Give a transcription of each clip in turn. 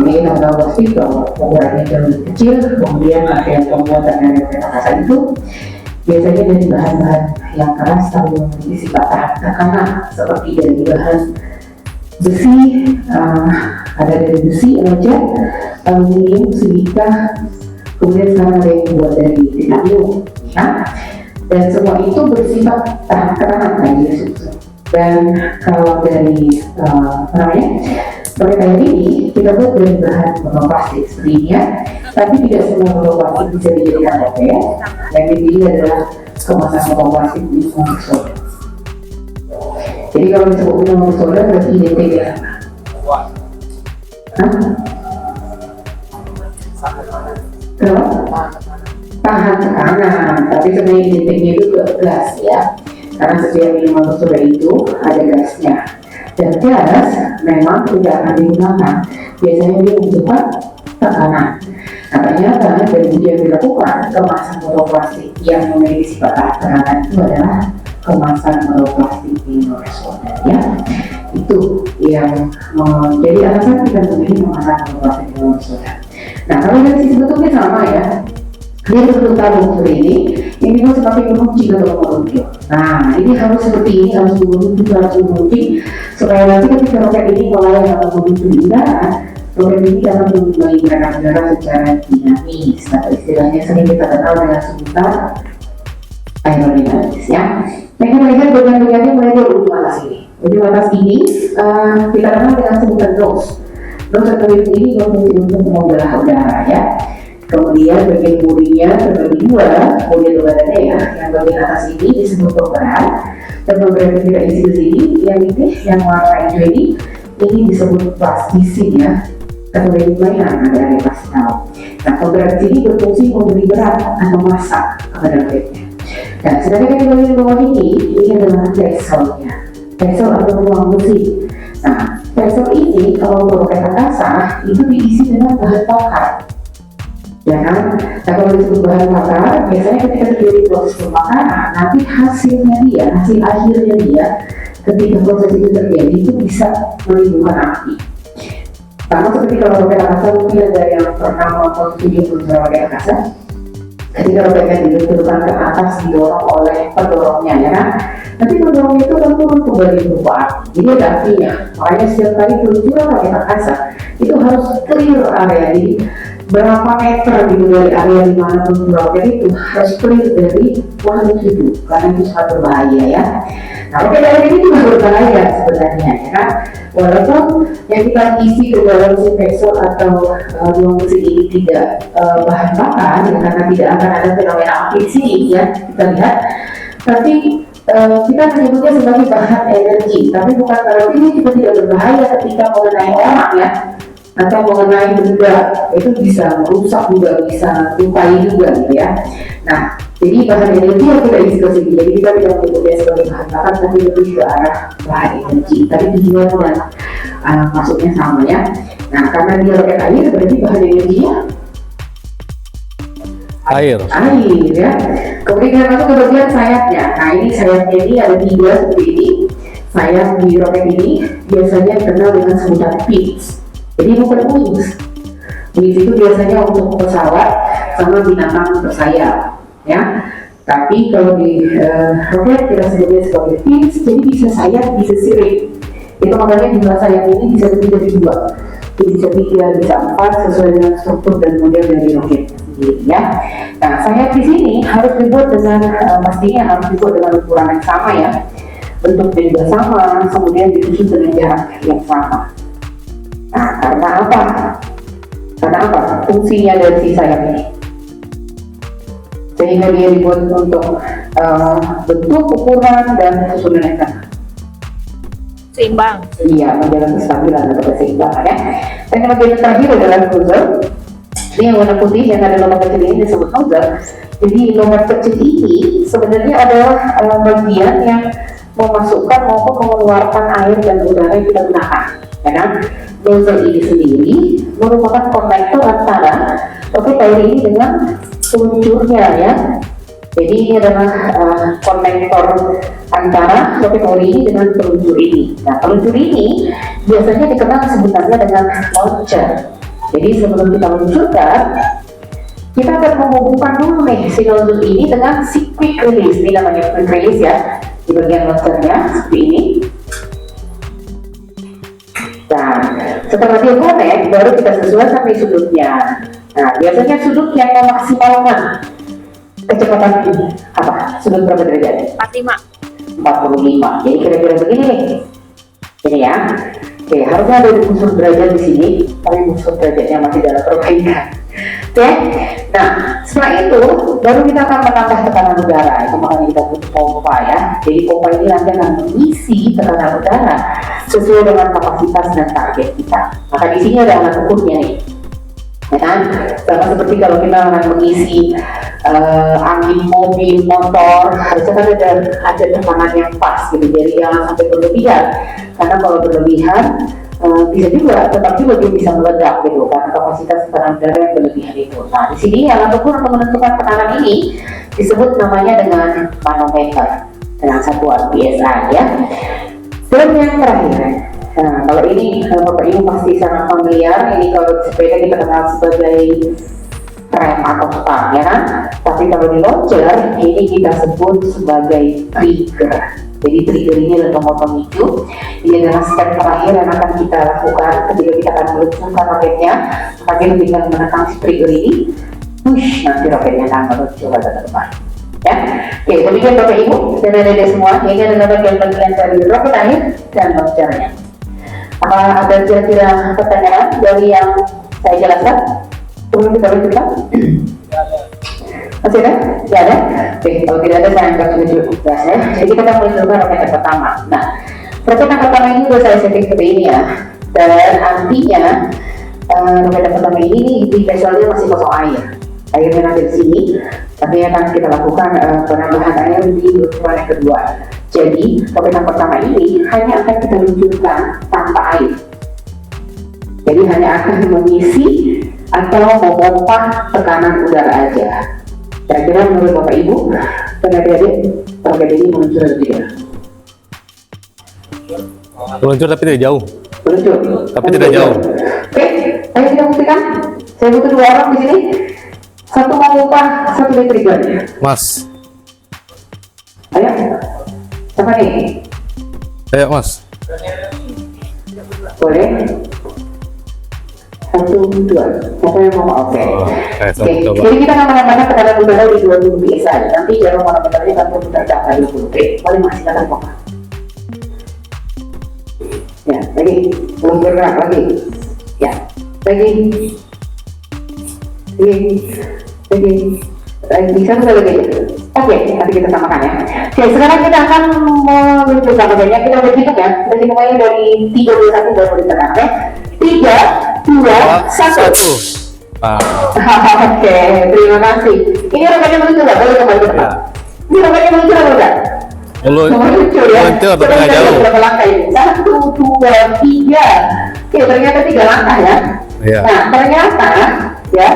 Ini kita tahu pasti bahwa ukurannya jauh lebih kecil, kemudian material pembuatan dari roket angkasa itu biasanya dari bahan-bahan yang keras tapi memiliki sifat tahan tekanan seperti dari bahan besi, ada dari besi, baja, aluminium, silika, kemudian sekarang ada yang dibuat dari titanium, ya. Dan semua itu bersifat tahan tekanan tadi. Dan kalau dari roket air ini kita buat dari bahan monoplastik seperti ini ya, tapi tidak semua monoplastik bisa dijadikan roket. Yang dipilih adalah kemasan monoplastik di semua soda. Jadi kalau disebut semua soda berarti identik ya. Kenapa? Tahan tekanan, tapi sebenarnya identiknya itu ke gas ya. Karena setiap minuman soda itu ada gasnya. Dan gas memang tidak akan digunakan, biasanya dia membuat tekanan. Nah ternyata dari uji yang dilakukan, kemasan monoplastik yang memiliki sifat tahan tekanan itu adalah kemasan monoplastik minor soda ya. Itu yang jadi alasan kita memilih kemasan monoplastik minor soda. Nah kalau dari sisi bentuknya sama ya, dia bentuk tabung seperti ini pun seperti mengunci atau mengunci. Nah ini harus seperti ini, harus mengunci supaya nanti ketika roket ini mulai mengunci di udara, roket ini dapat mengirimkan udara secara dinamis atau istilahnya sering kita kenal dengan sebutan aerodinamis ya. Nah kita lihat bagian-bagiannya mulai dari ujung atas ini. Ujung atas ini kita kenal dengan sebutan nose. Nose atau ini berfungsi untuk membelah udara ya. Kemudian bagian bodinya terbagi dua, kemudian badannya ya, yang bagian atas ini disebut pemberat, dan pemberat yang tidak isi di sini, yang ini, yang warna hijau ini disebut plastisin ya, atau dari mainan ada yang pasti tahu. Nah pemberat sini berfungsi memberi berat atau massa kepada roketnya. Dan sedangkan yang bagian bawah ini adalah vessel-nya, vessel atau ruang besi. Nah vessel ini kalau untuk roket angkasa itu diisi dengan bahan bakar. Ya kan? Nah kalau disebut bahan bakar, biasanya ketika terjadi proses pembakaran, nanti hasilnya dia, hasil akhirnya dia, ketika proses itu terjadi itu bisa menimbulkan api. Sama seperti kalau roket angkasa, mungkin ada yang pernah menonton video berusaha roket angkasa. Ketika roketnya diluncurkan ke atas didorong oleh pendorongnya, ya kan? Nanti pendorong itu kan turun kembali berupa api. Jadi ada apinya. Makanya setiap kali peluncuran roket angkasa itu harus clear area. Jadi berapa meter gitu dari area di mana roket itu harus clear dari makhluk hidup karena itu sangat berbahaya ya. Nah roket air ini juga berbahaya sebenarnya ya kan. Walaupun yang kita isi ke dalam si vessel atau ruang besi ini tidak bahan bakar ya, karena tidak akan ada fenomena api di sini ya kita lihat. Tapi kita menyebutnya sebagai bahan energi, tapi bukan kalau ini juga tidak berbahaya ketika mengenai orang ya, atau mengenai benda itu bisa merusak juga, bisa lukai juga gitu ya. Nah jadi bahan energi yang kita isi ke sini, jadi kita tidak menyebutnya sebagai bahan bakar tapi lebih ke arah bahan energi, tapi tujuannya maksudnya sama ya. Nah karena dia roket air berarti bahan energinya air ya. Kemudian masuk ke bagian sayapnya. Nah ini sayapnya ini ada 3 seperti ini. Sayap di roket ini biasanya dikenal dengan sebutan fins. Jadi bukan wings. Wings itu biasanya untuk pesawat sama binatang bersayap ya. Tapi kalau di roket kita sebutnya sebagai fins, jadi bisa sayap, bisa sirip. Itu makanya jumlah sayap ini bisa lebih dari 2. Jadi bisa 3, bisa 4 sesuai dengan struktur dan model dari roket sendiri ya. Nah sayap di sini harus dibuat dengan pastinya harus dibuat dengan ukuran yang sama ya. Bentuknya juga sama, kemudian disusun dengan jarak yang sama. Nah karena apa? Karena apa? Fungsinya dari si sayap ini. Sehingga dia dibuat untuk bentuk, ukuran, dan susunan yang sama. Seimbang. Iya, menjaga kestabilan atau keseimbangan ya. Dan yang bagian terakhir adalah nozzle. Ini yang warna putih yang ada lubang kecil ini disebut nozzle. Jadi lubang kecil ini sebenarnya adalah bagian yang memasukkan maupun mengeluarkan air dan udara yang kita gunakan. Ya kan? Nozzle ini sendiri merupakan konektor antara roket air ini dengan peluncurnya ya. Jadi ini adalah konektor antara roket air ini dengan peluncur ini. Nah peluncur ini biasanya dikenal sebutannya dengan launcher Jadi sebelum kita meluncurkan, kita akan menghubungkan dulu nih si nozzle ini dengan si quick release. Ini namanya quick release ya, di bagian launchernya seperti ini. Nah, setelah dia connect, baru kita sesuaikan di sudutnya. Nah, biasanya sudut yang memaksimalkan kecepatan ini apa? Sudut berapa derajat? 45. 45. Jadi kira-kira begini nih. Ini ya. Oke, harusnya ada unsur derajat di sini, tapi unsur derajatnya masih dalam perbaikan. Oke. Nah, setelah itu baru kita akan menambah tekanan udara. Itu makanya kita butuh pompa ya. Jadi pompa ini nanti akan mengisi tekanan udara sesuai dengan kapasitas dan target kita. Maka di sini ada alat ukurnya nih. Ya kan? Sama seperti kalau kita akan mengisi angin mobil, motor, harusnya kan ada tekanan yang pas gitu, jadi jangan sampai berlebihan. Karena kalau berlebihan bisa juga, tetap juga dia bisa meledak gitu, karena kapasitas tekanan udara yang berlebihan itu. Nah, di sini alat ukur untuk menentukan tekanan ini disebut namanya dengan manometer dengan satuan PSI ya. Dan yang terakhir, nah kalau ini Bapak Ibu pasti sangat familiar, ini kalau sepeda kita kenal sebagai rem atau stang ya kan, tapi kalau di launcher ini kita sebut sebagai trigger. Jadi trigger ini adalah tombol pemicu. Ini adalah step terakhir yang akan kita lakukan ketika kita akan meluncurkan roketnya. Maka kita tinggal menekan si trigger ini, push, nanti roketnya akan meluncur ke depan. Ya, oke, demikian Bapak Ibu dan adik-adik semua. Ini adalah bagian-bagian dari roket air dan launchernya. Apa ada kira-kira pertanyaan dari yang saya jelaskan? Sebelum kita lanjutkan? Masih ada? Tidak ada? Oke, kalau tidak ada saya akan menunjuk tugasnya. Jadi kita akan menunjukkan roket yang pertama. Nah, roket yang pertama ini sudah saya setting seperti ini ya. Dan artinya roket yang pertama ini di vesselnya masih kosong air. Airnya nanti di sini, tapi akan kita lakukan penambahan air di luncuran yang kedua. Jadi roket yang pertama ini hanya akan kita luncurkan tanpa air. Jadi hanya akan mengisi atau memompa tekanan udara aja. Kira-kira menurut Bapak Ibu dan adik-adik, roket ini meluncur atau tidak? Meluncur tapi tidak jauh. Meluncur. Tapi tidak jauh. Oke, ayo kita buktikan. Saya butuh 2 orang di sini. Satu memompa, satu di trigger. Mas. Ayo. Siapa nih? Ayo Mas. Boleh? 1, 2. Siapa yang mau? Oke. Oke. Coba. Jadi kita akan menambahkan tekanan udara di 20 PSI. Nanti jarum manometernya akan berputar ke angka 20. Oke. Boleh Mas, silakan pompa. Ya, lagi. Belum bergerak lagi. Ya, lagi. Lagi. Bisa sudah lagi. Oke, nanti kita samakan ya. Oke, sekarang kita akan meluncurkan rogetnya. Kita udah hitung ya. Kita dimulai dari 3, 2, 1 baru ditekan. Oke. 3, 2, 1. Oke, terima kasih. Ini roketnya meluncur nggak? Boleh kembali ke depan. Ini roketnya meluncur atau enggak? Meluncur ya. Meluncur atau tengah jauh? Berapa langkah ini? 1, 2, 3. Oke, ternyata 3 langkah ya. Iya. Nah, ternyata ya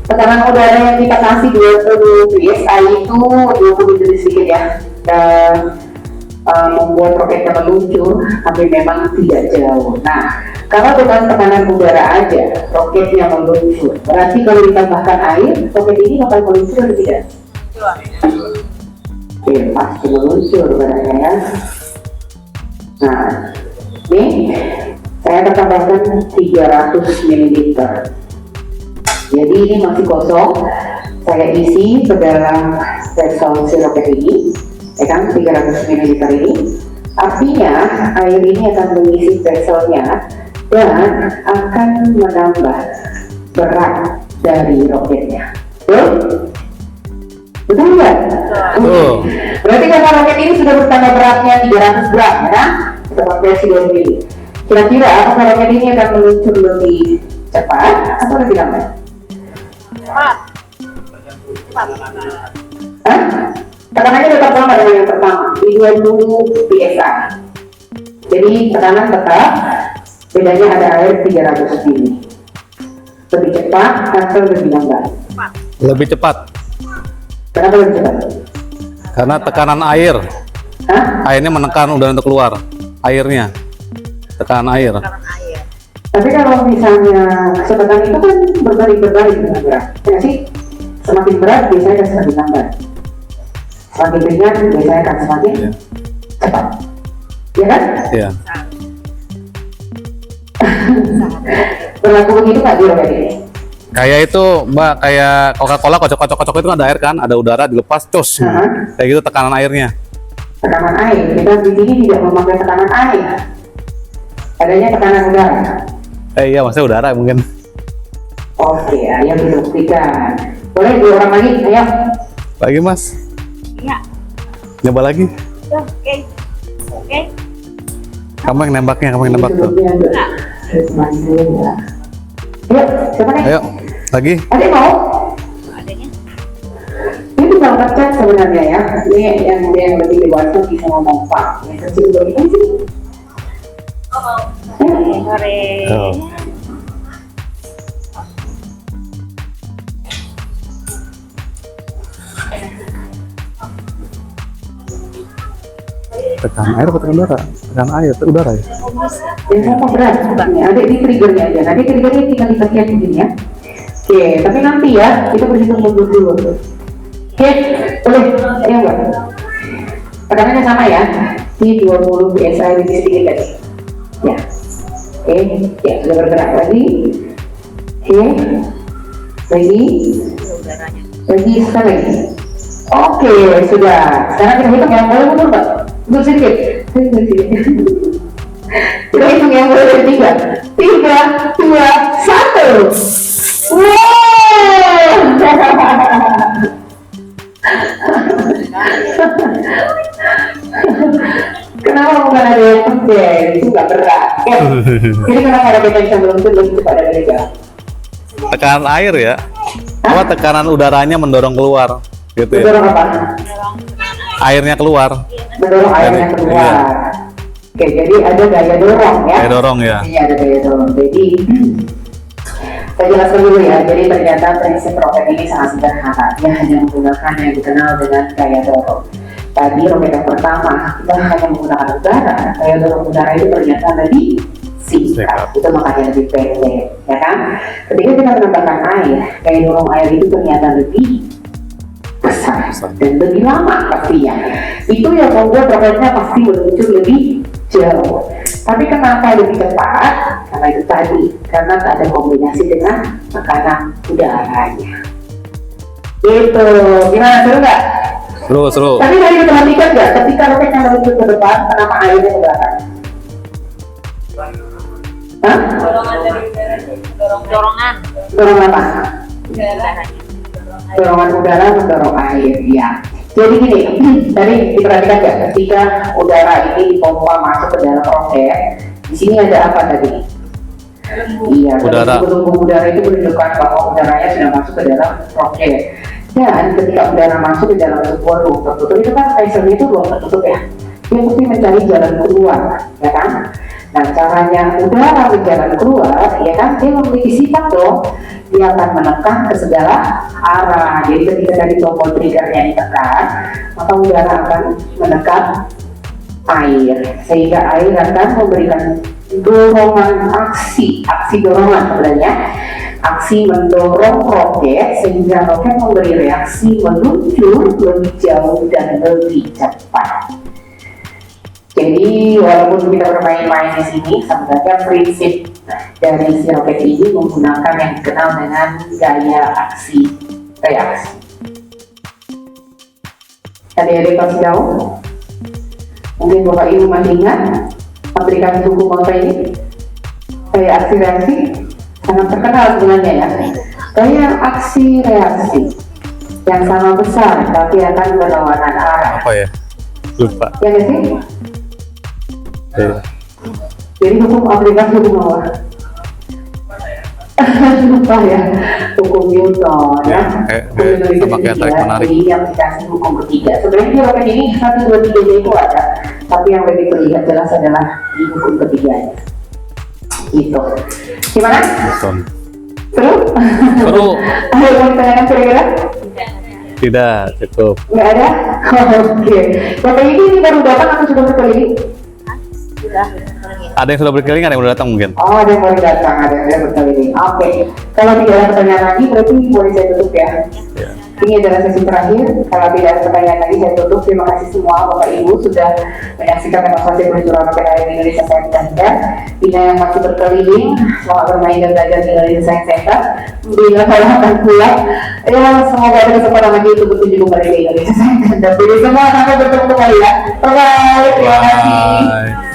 tekanan udara yang kita kasih 20 PSI itu 20 jadi sedikit ya, dan membuat roketnya meluncur, tapi memang tidak jauh. Nah, kalau dengan tekanan udara aja roketnya meluncur, berarti kalau ditambahkan air, roket ini akan meluncur atau tidak? Oke, pasti meluncur katanya ya. Nah, ini saya akan tambahkan 300 ml. Jadi ini masih kosong, saya isi ke dalam vessel si roket ini, ya kan, 300 ml ini. Artinya air ini akan mengisi vesselnya dan akan menambah berat dari roketnya. Betul nggak? Berarti karena roket ini sudah bertambah beratnya 300 gram, ya kan? Kita pakai versi 2 mili. Kira-kira apakah roket ini akan meluncur lebih cepat atau lebih lambat? Cepat. Hah? Tekanannya tetap sama dengan yang pertama, di 20 PSI. Jadi tekanan tetap, bedanya ada air 300 mili. Lebih cepat atau lebih lambat? Lebih cepat. Kenapa lebih cepat? Karena tekanan air. Hah? Airnya menekan udara untuk keluar. Airnya. Tekanan air. Tekanan air. Tapi kalau misalnya kecepatan itu kan berbalik dengan berat, ya nggak sih? Semakin berat biasanya akan semakin lambat, semakin ringan biasanya akan semakin Iya. cepat, ya kan? Iya. Berlaku begitu Pak di roket ini. Kayak itu Mbak, kayak Coca-Cola kocok-kocok itu kan ada air kan, ada udara dilepas, cus. Kayak gitu tekanan airnya. Tekanan air, kita di sini tidak memakai tekanan air, adanya tekanan udara. Iya, maksudnya udara mungkin. Oke, ayo dibuktikan. Boleh dua orang lagi, ayo. Lagi Mas, Iya. nyoba lagi. Oke. Oke. Kamu yang nembaknya, kamu yang nembak tuh. Terus mandi dulu ya. Ayo, siapa nih? Ayo, lagi. Ada yang mau? Adanya. Ini tinggal ngecek sebenarnya ya. Ini yang lebih dewasa bisa ngomong Pak. Yang kecil begini sih. Sore. Oh. Tekanan air apa tekanan udara? Tekanan air, udara ya? Yang sama berat sebenarnya. Ada di triggernya aja. Nanti triggernya tinggal ditekan begini ya. Oke, tapi nanti ya kita berhitung mundur dulu. Oke, boleh? Ayo enggak? Tekanannya sama ya. Di 20 PSI lebih sedikit lagi. Ya. Oke, ya sudah bergerak lagi. Oke, lagi, lagi sekali lagi. Oke, sudah. Sekarang kita hitung yang boleh mundur nggak? Mundur sedikit. Kita hitung yang boleh dari 3, 2, 1. Wow! Kenapa bukan ada yang penting? Itu nggak berat. Ya. Jadi kenapa ada yang belum itu lebih cepat dari dia? Tekanan air ya? Apa tekanan udaranya mendorong keluar? Gitu ya? Mendorong apa? Airnya keluar. Mendorong airnya keluar. Oke, jadi ada gaya dorong ya. Kayak dorong ya? Iya, ada gaya dorong. Jadi saya jelaskan dulu ya. Jadi ternyata prinsip roket ini sangat sederhana. Dia hanya menggunakan yang dikenal dengan gaya dorong. Tadi roket yang pertama kita hanya menggunakan udara. Gaya dorong udara itu ternyata lebih singkat. Itu makanya lebih pendek, ya kan? Ketika kita menambahkan air, gaya dorong air itu ternyata lebih besar dan lebih lama pastinya. Itu yang membuat roketnya pasti meluncur lebih jauh. Tapi kenapa lebih cepat? Karena itu tadi, karena ada kombinasi dengan tekanan udaranya. Itu gimana, seru nggak? Seru. Tapi tadi diperhatikan nggak? Ketika roketnya meluncur ke depan, kenapa airnya ke belakang? Hah? Dorongan dari udara. Dorongan. Dorongan apa? Udaranya. Dorongan udara mendorong air, ya. Jadi gini, tadi diperhatikan nggak ketika udara ini dipompa masuk ke dalam roket, di sini ada apa tadi? Iya, Udara. Gelembung udara itu menunjukkan bahwa udaranya sudah masuk ke dalam roket. Dan ketika udara masuk ke dalam sebuah ruang tertutup, itu kan pressure-nya itu ruang tertutup ya. Dia mesti mencari jalan keluar, ya kan? Nah, caranya udara berjalan keluar, ya kan? Dia memiliki sifat dong. Dia akan menekan ke segala arah. Jadi ketika tadi tombol triggernya ditekan, maka udara akan menekan air, sehingga air akan memberikan dorongan aksi dorongan sebenarnya, aksi mendorong roket sehingga roket memberi reaksi meluncur lebih jauh dan lebih cepat. Jadi walaupun kita bermain-main di sini, sebenarnya prinsip dari si roket ini menggunakan yang dikenal dengan gaya aksi reaksi. Ada yang dikasih tahu? Mungkin Bapak Ibu masih ingat aplikasi buku apa ini? Gaya aksi reaksi sangat terkenal sebenarnya ya. Gaya aksi reaksi yang sama besar tapi akan berlawanan arah. Apa ya? Lupa. Ya nggak sih? Iya. Jadi hukum aplikasi hukum apa? Lupa ya, hukum Newton ya. Sama kayak tarik menarik. Jadi aplikasi hukum ketiga. Sebenarnya di roket ini 1, 2, 3 itu ada, tapi yang lebih terlihat jelas adalah di hukum ketiganya. Gitu. Gimana? Betul. Seru? Seru. Ada yang mau ditanyakan kira-kira? Tidak, cukup. Nggak ada? Oke. Bapak ini baru datang atau sudah berkeliling? Sudah. Ada yang sudah berkeliling, ada yang udah datang mungkin. Oh, ada yang baru datang, ada yang berkeliling. Oke, kalau tidak ada pertanyaan lagi, berarti boleh saya tutup ya. Ya. Ini adalah sesi terakhir. Kalau tidak ada pertanyaan lagi, saya tutup. Terima kasih semua Bapak Ibu sudah menyaksikan demonstrasi peluncuran material di Indonesia Science Center. Bina yang masih berkeliling, selamat bermain dan belajar di Indonesia Science Center. Bila saya akan pulang, ya semoga ada kesempatan lagi untuk berkunjung kembali di Indonesia Science Center. Jadi semua sampai bertemu kembali ya. Bye-bye. Terima kasih. Bye.